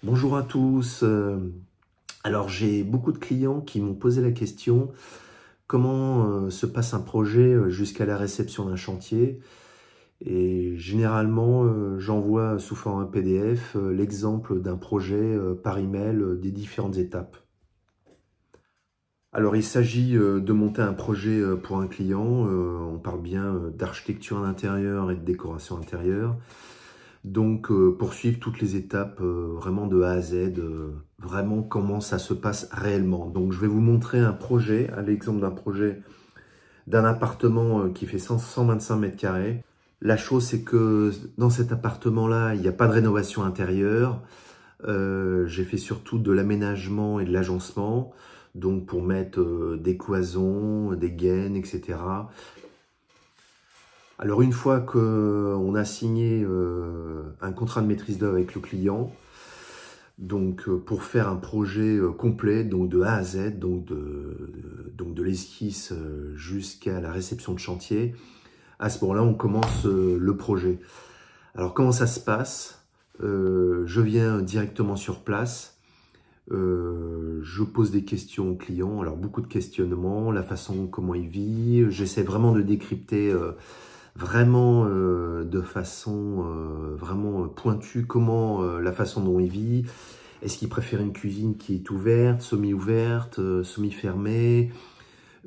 Bonjour à tous. Alors j'ai beaucoup de clients qui m'ont posé la question comment se passe un projet jusqu'à la réception d'un chantier. Et généralement, j'envoie sous forme PDF l'exemple d'un projet par email des différentes étapes. Alors il s'agit de monter un projet pour un client. On parle bien d'architecture d'intérieur et de décoration intérieure. Donc, poursuivre toutes les étapes vraiment de A à Z, vraiment comment ça se passe réellement. Donc, je vais vous montrer un projet, l'exemple d'un projet d'un appartement qui fait 125 mètres carrés. La chose, c'est que dans cet appartement-là, il n'y a pas de rénovation intérieure. J'ai fait surtout de l'aménagement et de l'agencement, donc pour mettre des cloisons, des gaines, etc. Alors une fois qu'on a signé un contrat de maîtrise d'œuvre avec le client, donc pour faire un projet complet, donc de A à Z, donc de l'esquisse jusqu'à la réception de chantier, à ce moment-là, on commence le projet. Alors comment ça se passe? Je viens directement sur place, je pose des questions au client, alors beaucoup de questionnements, la façon comment il vit, j'essaie vraiment de décrypter vraiment de façon vraiment pointue comment la façon dont il vit. Est-ce qu'il préfère une cuisine qui est ouverte, semi-ouverte, semi-fermée,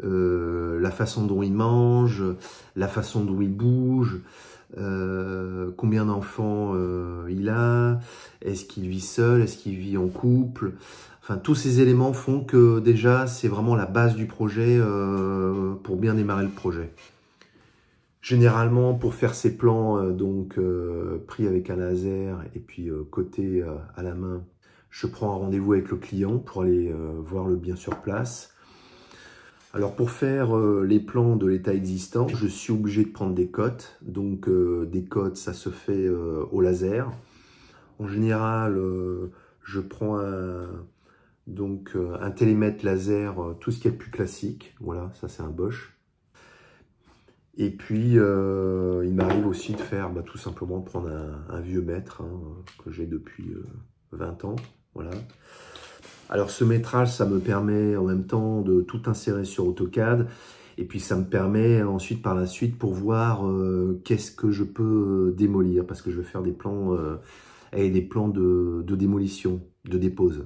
la façon dont il mange, la façon dont il bouge, combien d'enfants il a, est-ce qu'il vit seul, est-ce qu'il vit en couple. Enfin, tous ces éléments font que déjà, c'est vraiment la base du projet pour bien démarrer le projet. Généralement, pour faire ces plans pris avec un laser et puis cotés à la main, je prends un rendez-vous avec le client pour aller voir le bien sur place. Alors pour faire les plans de l'état existant, je suis obligé de prendre des cotes. Donc des cotes, ça se fait au laser. En général, je prends un télémètre laser, tout ce qui est le plus classique. Voilà, ça c'est un Bosch. Et puis, il m'arrive aussi de faire tout simplement de prendre un vieux mètre que j'ai depuis 20 ans. Voilà. Alors ce métrage, ça me permet en même temps de tout insérer sur AutoCAD. Et puis ça me permet ensuite par la suite pour voir qu'est-ce que je peux démolir. Parce que je vais faire des plans et des plans de démolition, de dépose.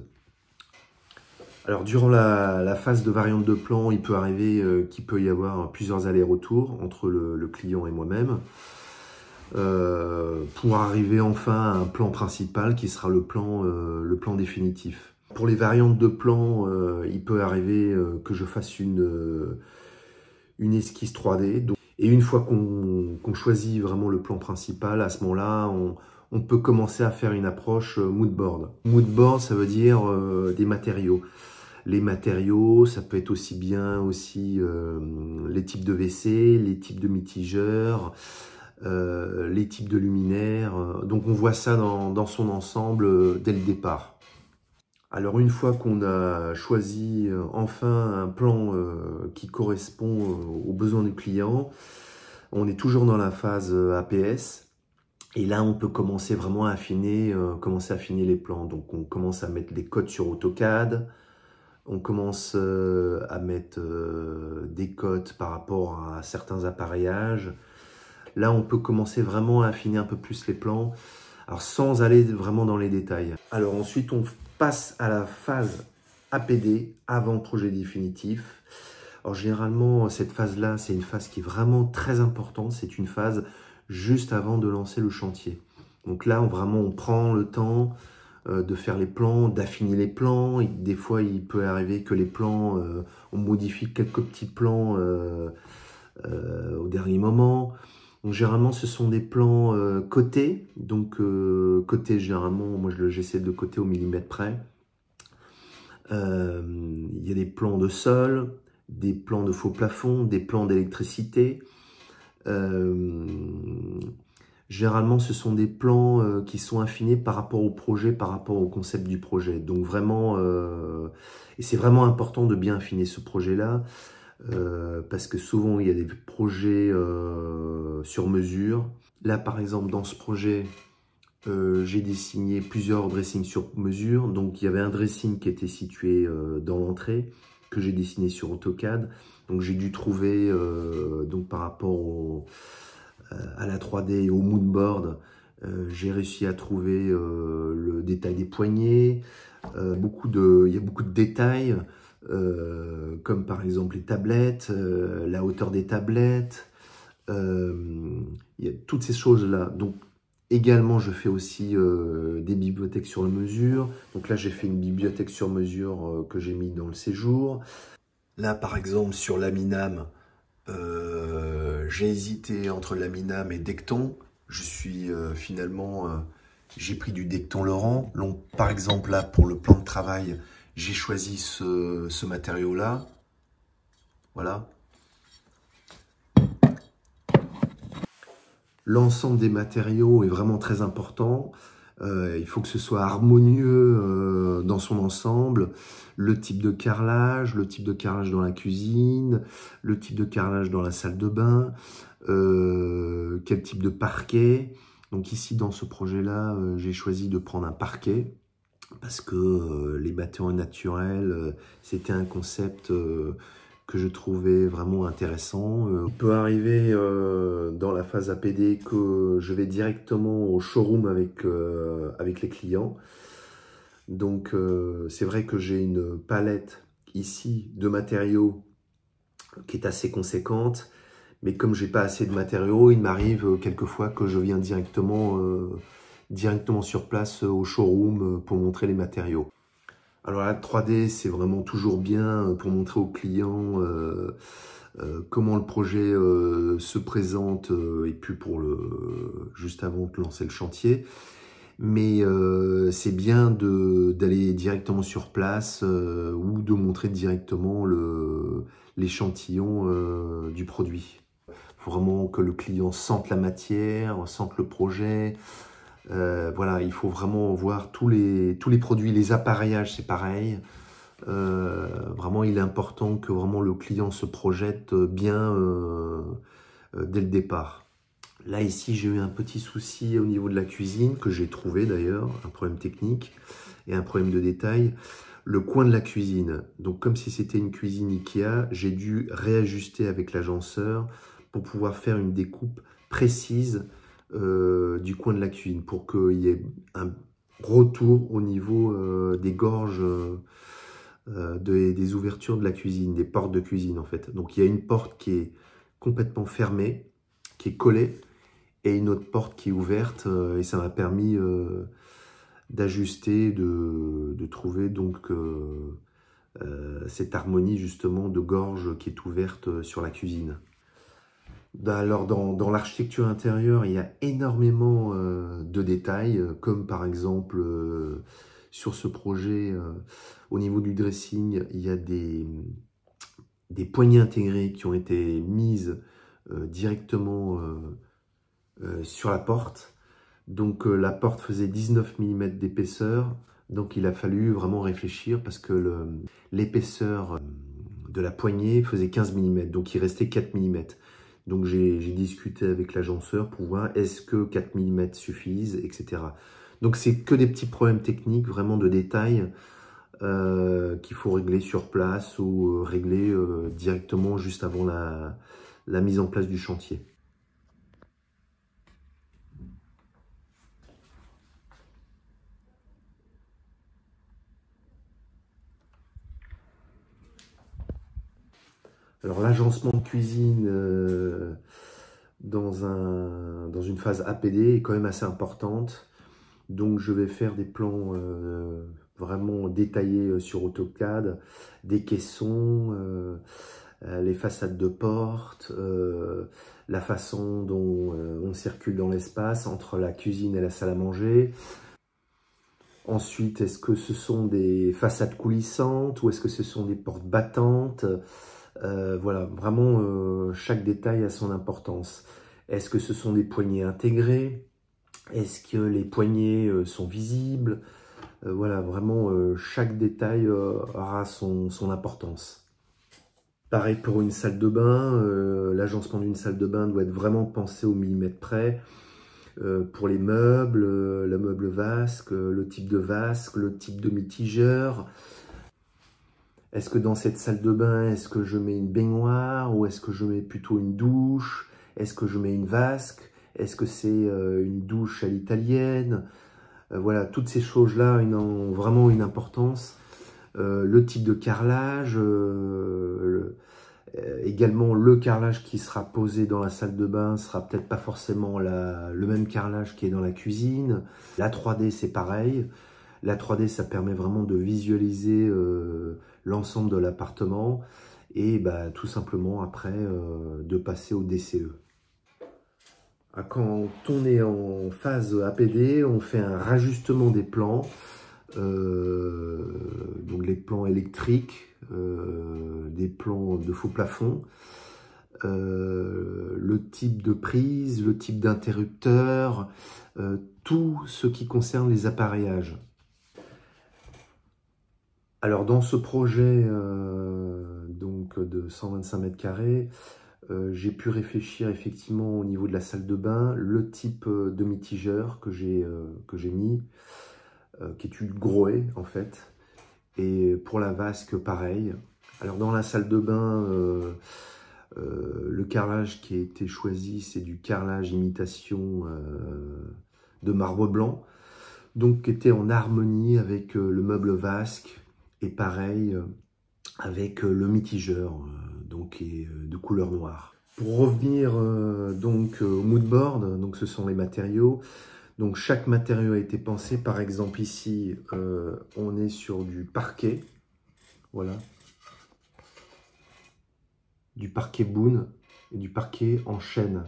Alors durant la phase de variante de plan, il peut arriver qu'il peut y avoir plusieurs allers-retours entre le client et moi-même pour arriver enfin à un plan principal qui sera le plan définitif. Pour les variantes de plan, il peut arriver que je fasse une esquisse 3D. Et une fois qu'on choisit vraiment le plan principal, à ce moment-là, on peut commencer à faire une approche mood board. Mood board, ça veut dire des matériaux. Les matériaux, ça peut être aussi bien les types de WC, les types de mitigeurs, les types de luminaires. Donc on voit ça dans son ensemble dès le départ. Alors une fois qu'on a choisi enfin un plan qui correspond aux besoins du client, on est toujours dans la phase APS. Et là, on peut commencer vraiment à affiner les plans. Donc on commence à mettre les codes sur AutoCAD. On commence à mettre des cotes par rapport à certains appareillages. Là, on peut commencer vraiment à affiner un peu plus les plans, alors sans aller vraiment dans les détails. Alors ensuite, on passe à la phase APD, avant projet définitif. Alors généralement, cette phase-là, c'est une phase qui est vraiment très importante. C'est une phase juste avant de lancer le chantier. Donc là, on prend le temps de faire les plans, d'affiner les plans. Et des fois, il peut arriver que les plans, on modifie quelques petits plans au dernier moment. Donc généralement, ce sont des plans cotés. Donc cotés, généralement, moi j'essaie de coter au millimètre près. Il y a des plans de sol, des plans de faux plafond, des plans d'électricité. Généralement, ce sont des plans qui sont affinés par rapport au projet, par rapport au concept du projet. Donc vraiment, et c'est vraiment important de bien affiner ce projet-là, parce que souvent, il y a des projets sur mesure. Là, par exemple, dans ce projet, J'ai dessiné plusieurs dressings sur mesure. Donc il y avait un dressing qui était situé dans l'entrée, que j'ai dessiné sur AutoCAD. Donc j'ai dû trouver, donc par rapport à la 3D et au moodboard, j'ai réussi à trouver le détail des poignets. Il y a beaucoup de détails, comme par exemple les tablettes, la hauteur des tablettes. Il y a toutes ces choses-là. Donc, également, je fais aussi des bibliothèques sur mesure. Donc là, j'ai fait une bibliothèque sur mesure que j'ai mis dans le séjour. Là, par exemple, sur Laminam, j'ai hésité entre Laminam et Decton. Je suis finalement, j'ai pris du Decton Laurent. Donc, par exemple, là, pour le plan de travail, j'ai choisi ce matériau-là. Voilà. L'ensemble des matériaux est vraiment très important. Il faut que ce soit harmonieux dans son ensemble. Le type de carrelage dans la cuisine, le type de carrelage dans la salle de bain, quel type de parquet. Donc ici, dans ce projet-là, j'ai choisi de prendre un parquet parce que les matériaux naturels, c'était un concept que je trouvais vraiment intéressant. Il peut arriver dans la phase APD que je vais directement au showroom avec les clients. Donc c'est vrai que j'ai une palette ici de matériaux qui est assez conséquente. Mais comme j'ai pas assez de matériaux, il m'arrive quelquefois que je viens directement sur place au showroom pour montrer les matériaux. Alors la 3D, c'est vraiment toujours bien pour montrer aux clients comment le projet se présente et puis pour juste avant de lancer le chantier. Mais c'est bien d'aller directement sur place ou de montrer directement l'échantillon du produit. Il faut vraiment que le client sente la matière, sente le projet. Voilà, il faut vraiment voir tous les produits, les appareillages, c'est pareil. Vraiment, il est important que vraiment le client se projette bien dès le départ. Là, ici, j'ai eu un petit souci au niveau de la cuisine, que j'ai trouvé d'ailleurs, un problème technique et un problème de détail. Le coin de la cuisine, donc comme si c'était une cuisine Ikea, j'ai dû réajuster avec l'agenceur pour pouvoir faire une découpe précise du coin de la cuisine pour qu'il y ait un retour au niveau des gorges des ouvertures de la cuisine, des portes de cuisine en fait. Donc il y a une porte qui est complètement fermée, qui est collée, et une autre porte qui est ouverte, et ça m'a permis d'ajuster, de trouver donc cette harmonie justement de gorge qui est ouverte sur la cuisine. Alors dans l'architecture intérieure, il y a énormément de détails, comme par exemple sur ce projet, au niveau du dressing, il y a des poignées intégrées qui ont été mises directement sur la porte. Donc la porte faisait 19 mm d'épaisseur, donc il a fallu vraiment réfléchir parce que l'épaisseur de la poignée faisait 15 mm, donc il restait 4 mm. Donc j'ai discuté avec l'agenceur pour voir est-ce que 4 mm suffisent, etc. Donc c'est que des petits problèmes techniques, vraiment de détails qu'il faut régler sur place ou régler directement juste avant la mise en place du chantier. Alors l'agencement de cuisine dans une phase APD est quand même assez importante. Donc je vais faire des plans vraiment détaillés sur AutoCAD, des caissons, les façades de portes, la façon dont on circule dans l'espace entre la cuisine et la salle à manger. Ensuite, est-ce que ce sont des façades coulissantes ou est-ce que ce sont des portes battantes? Voilà, vraiment, chaque détail a son importance. Est-ce que ce sont des poignées intégrées? Est-ce que les poignées sont visibles? Voilà, vraiment, chaque détail aura son importance. Pareil pour une salle de bain, l'agencement d'une salle de bain doit être vraiment pensé au millimètre près. pour les meubles, le meuble vasque, le type de vasque, le type de mitigeur. Est-ce que dans cette salle de bain, est-ce que je mets une baignoire ou est-ce que je mets plutôt une douche? Est-ce que je mets une vasque? Est-ce que c'est une douche à l'italienne? Voilà, toutes ces choses-là ont vraiment une importance. Le type de carrelage, également le carrelage qui sera posé dans la salle de bain sera peut-être pas forcément le même carrelage qui est dans la cuisine. La 3D, c'est pareil. La 3D, ça permet vraiment de visualiser l'ensemble de l'appartement et bah, tout simplement après de passer au DCE. Quand on est en phase APD, on fait un rajustement des plans, donc les plans électriques, des plans de faux plafond, le type de prise, le type d'interrupteur, tout ce qui concerne les appareillages. Alors dans ce projet donc de 125 mètres carrés, j'ai pu réfléchir effectivement au niveau de la salle de bain, le type de mitigeur que j'ai mis, qui est une Grohe en fait, et pour la vasque pareil. Alors dans la salle de bain, le carrelage qui a été choisi, c'est du carrelage imitation de marbre blanc, donc qui était en harmonie avec le meuble vasque, et pareil avec le mitigeur, donc qui est de couleur noire. Pour revenir donc au mood board, donc ce sont les matériaux. Donc chaque matériau a été pensé. Par exemple ici, on est sur du parquet, voilà, du parquet Boone et du parquet en chêne.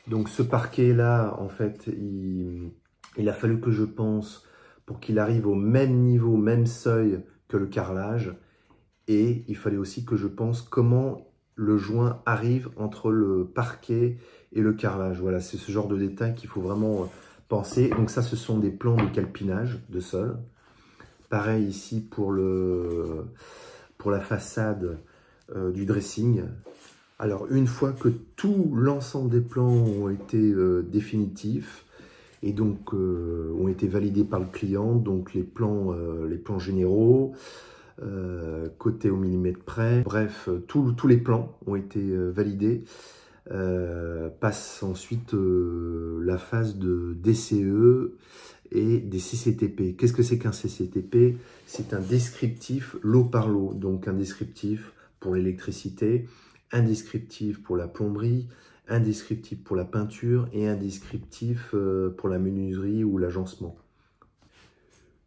Donc ce parquet là, en fait, il a fallu que je pense pour qu'il arrive au même niveau, même seuil que le carrelage. Et il fallait aussi que je pense comment le joint arrive entre le parquet et le carrelage. Voilà, c'est ce genre de détail qu'il faut vraiment penser. Donc ça, ce sont des plans de calpinage de sol. Pareil ici pour la façade du dressing. Alors une fois que tout l'ensemble des plans ont été définitifs et donc ont été validés par le client, donc les plans généraux, côté au millimètre près, bref, tous les plans ont été validés. Passe ensuite la phase de DCE et des CCTP. Qu'est-ce que c'est qu'un CCTP? C'est un descriptif lot par lot, donc un descriptif pour l'électricité, un descriptif pour la plomberie, un descriptif pour la peinture et un descriptif pour la menuiserie ou l'agencement.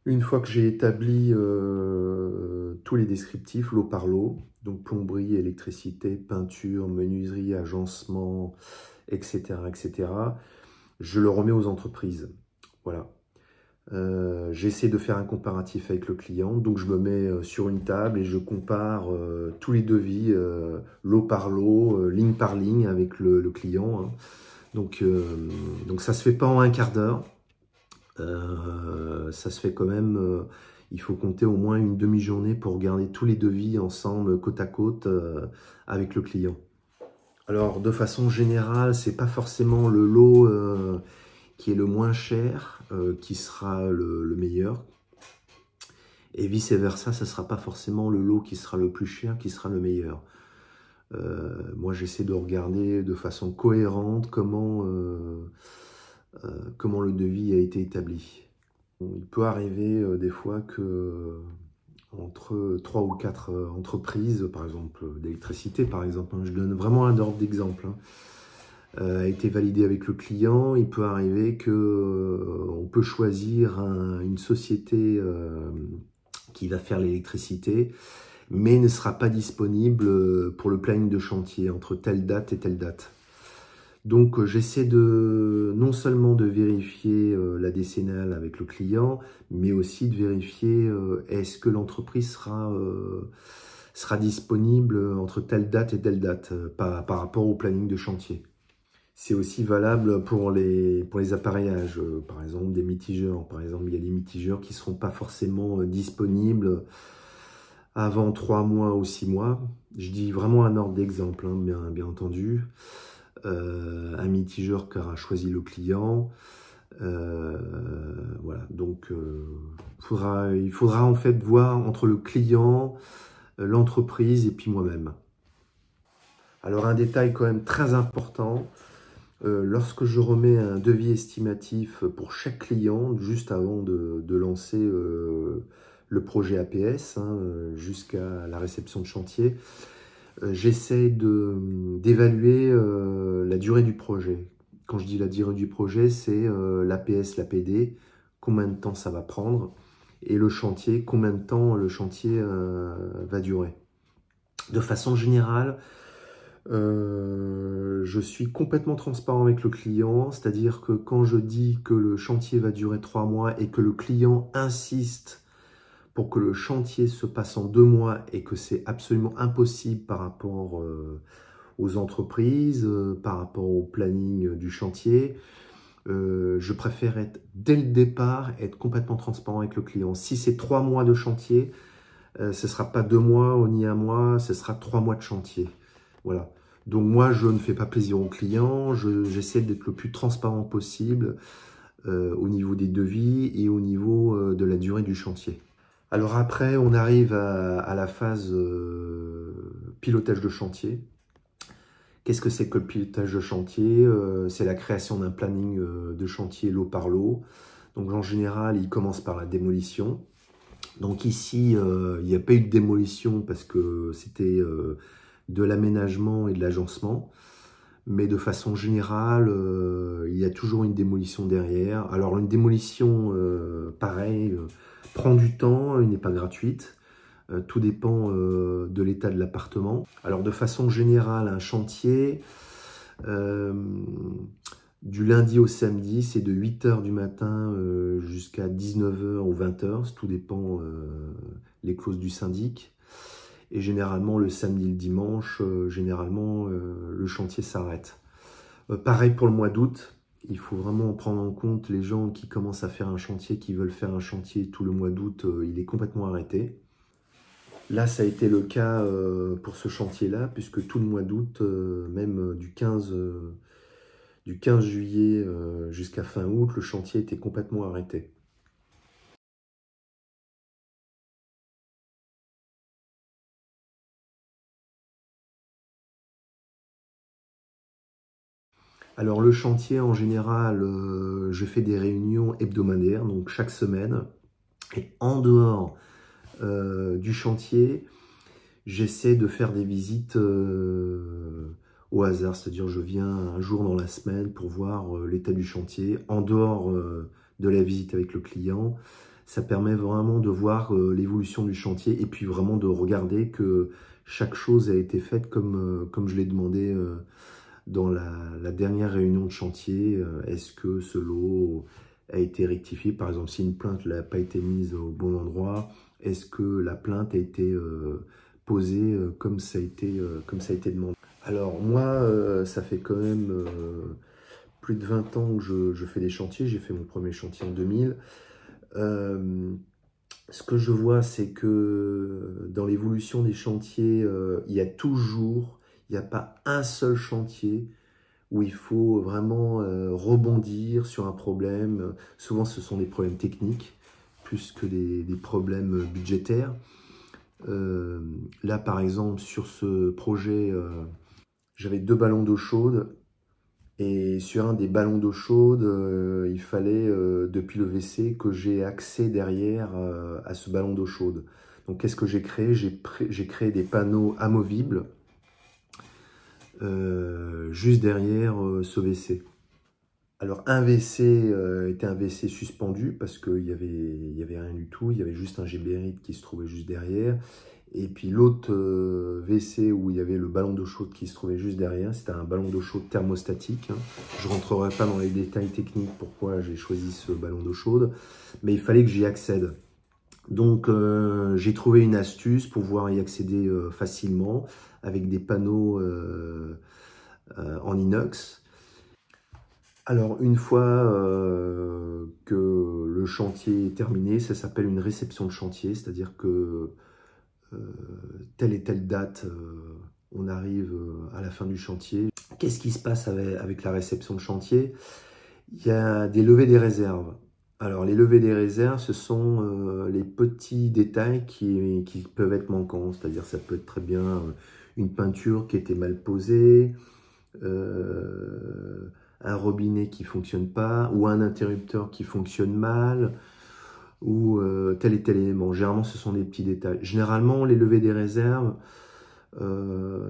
Une fois que j'ai établi tous les descriptifs lot par lot, donc plomberie, électricité, peinture, menuiserie, agencement, etc., etc., je le remets aux entreprises. Voilà. J'essaie de faire un comparatif avec le client, donc je me mets sur une table et je compare tous les devis lot par lot, ligne par ligne avec le client. Hein. Donc ça se fait pas en un quart d'heure. Ça se fait quand même, il faut compter au moins une demi-journée pour regarder tous les devis ensemble, côte à côte, avec le client. Alors, de façon générale, c'est pas forcément le lot qui est le moins cher qui sera le meilleur. Et vice-versa, ça ne sera pas forcément le lot qui sera le plus cher qui sera le meilleur. Moi, j'essaie de regarder de façon cohérente comment le devis a été établi. Il peut arriver des fois que entre 3 ou 4 entreprises, par exemple d'électricité, par exemple, hein, je donne vraiment un ordre d'exemple, hein, a été validé avec le client. Il peut arriver que on peut choisir une société qui va faire l'électricité, mais ne sera pas disponible pour le planning de chantier entre telle date et telle date. Donc j'essaie non seulement de vérifier la décennale avec le client, mais aussi de vérifier est-ce que l'entreprise sera disponible entre telle date et telle date par rapport au planning de chantier. C'est aussi valable pour les appareillages, par exemple des mitigeurs. Par exemple, il y a des mitigeurs qui ne seront pas forcément disponibles avant 3 mois ou 6 mois. Je dis vraiment un ordre d'exemple, hein, bien entendu. un mitigeur qu'aura choisi le client. Voilà, donc il faudra en fait voir entre le client, l'entreprise et puis moi-même. Alors un détail quand même très important, lorsque je remets un devis estimatif pour chaque client, juste avant de lancer le projet APS, hein, jusqu'à la réception de chantier, j'essaie d'évaluer la durée du projet. Quand je dis la durée du projet, c'est l'APS, l'APD, combien de temps ça va prendre, et le chantier, combien de temps le chantier va durer. De façon générale, je suis complètement transparent avec le client, c'est-à-dire que quand je dis que le chantier va durer 3 mois et que le client insiste pour que le chantier se passe en 2 mois et que c'est absolument impossible par rapport aux entreprises, par rapport au planning du chantier, je préfère être, dès le départ, être complètement transparent avec le client. Si c'est 3 mois de chantier, ce ne sera pas 2 mois ni 1 mois, ce sera 3 mois de chantier. Voilà. Donc moi, je ne fais pas plaisir aux clients, j'essaie d'être le plus transparent possible au niveau des devis et au niveau de la durée du chantier. Alors après, on arrive à la phase pilotage de chantier. Qu'est-ce que c'est que le pilotage de chantier? C'est la création d'un planning de chantier lot par lot. Donc en général, il commence par la démolition. Donc ici, il n'y a pas eu de démolition parce que c'était de l'aménagement et de l'agencement. Mais de façon générale, il y a toujours une démolition derrière. Alors une démolition, pareil, prend du temps, elle n'est pas gratuite. Tout dépend de l'état de l'appartement. Alors de façon générale, un chantier, du lundi au samedi, c'est de 8 h du matin jusqu'à 19 h ou 20 h. Tout dépend les clauses du syndic. Et généralement, le samedi et le dimanche, le chantier s'arrête. Pareil pour le mois d'août. Il faut vraiment prendre en compte les gens qui commencent à faire un chantier, qui veulent faire un chantier tout le mois d'août, il est complètement arrêté. Là, ça a été le cas pour ce chantier-là, puisque tout le mois d'août, même du 15 juillet jusqu'à fin août, le chantier était complètement arrêté. Alors le chantier, en général, je fais des réunions hebdomadaires, donc chaque semaine. Et en dehors du chantier, j'essaie de faire des visites au hasard, c'est-à-dire je viens un jour dans la semaine pour voir l'état du chantier. En dehors de la visite avec le client, ça permet vraiment de voir l'évolution du chantier et puis vraiment de regarder que chaque chose a été faite comme je l'ai demandé dans la dernière réunion de chantier. Est-ce que ce lot a été rectifié? Par exemple, si une plainte n'a pas été mise au bon endroit, est-ce que la plainte a été posée comme ça a été demandé? Alors moi, ça fait quand même plus de 20 ans que je fais des chantiers. J'ai fait mon premier chantier en 2000. Ce que je vois, c'est que dans l'évolution des chantiers, il n'y a pas un seul chantier où il faut vraiment rebondir sur un problème. Souvent, ce sont des problèmes techniques, plus que des problèmes budgétaires. Là, par exemple, sur ce projet, j'avais 2 ballons d'eau chaude. Et sur un des ballons d'eau chaude, il fallait, depuis le WC, que j'ai accès derrière à ce ballon d'eau chaude. Donc, qu'est-ce que j'ai créé? J'ai créé des panneaux amovibles juste derrière ce WC. Alors, un WC était un WC suspendu parce qu'il y avait rien du tout. Il y avait juste un gébérite qui se trouvait juste derrière. Et puis l'autre WC où il y avait le ballon d'eau chaude qui se trouvait juste derrière, c'était un ballon d'eau chaude thermostatique. Je ne rentrerai pas dans les détails techniques pourquoi j'ai choisi ce ballon d'eau chaude, mais il fallait que j'y accède. Donc j'ai trouvé une astuce pour pouvoir y accéder facilement avec des panneaux en inox. Alors une fois que le chantier est terminé, ça s'appelle une réception de chantier, c'est-à-dire que telle et telle date, on arrive à la fin du chantier. Qu'est-ce qui se passe avec la réception de chantier? Il y a des levées des réserves. Alors, les levées des réserves, ce sont les petits détails qui peuvent être manquants. C'est-à-dire, ça peut être très bien une peinture qui était mal posée, un robinet qui ne fonctionne pas, ou un interrupteur qui fonctionne mal, ou tel et tel élément. Généralement, ce sont des petits détails. Généralement, les levées des réserves,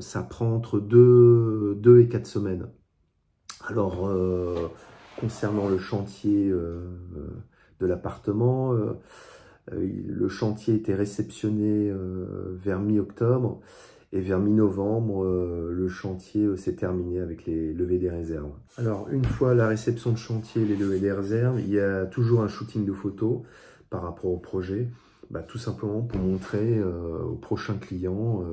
ça prend entre 2 et 4 semaines. Alors, concernant le chantier de l'appartement, le chantier était réceptionné vers mi-octobre et vers mi-novembre, le chantier s'est terminé avec les levées des réserves. Alors, une fois la réception de chantier et les levées des réserves, il y a toujours un shooting de photos par rapport au projet, tout simplement pour montrer aux prochains clients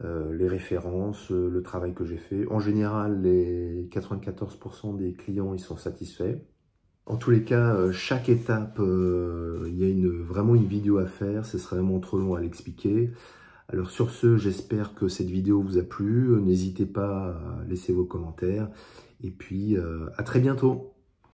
les références, le travail que j'ai fait. En général, les 94% des clients ils sont satisfaits. En tous les cas, chaque étape, il y a vraiment une vidéo à faire. Ce serait vraiment trop long à l'expliquer. Alors sur ce, j'espère que cette vidéo vous a plu. N'hésitez pas à laisser vos commentaires. Et puis, à très bientôt.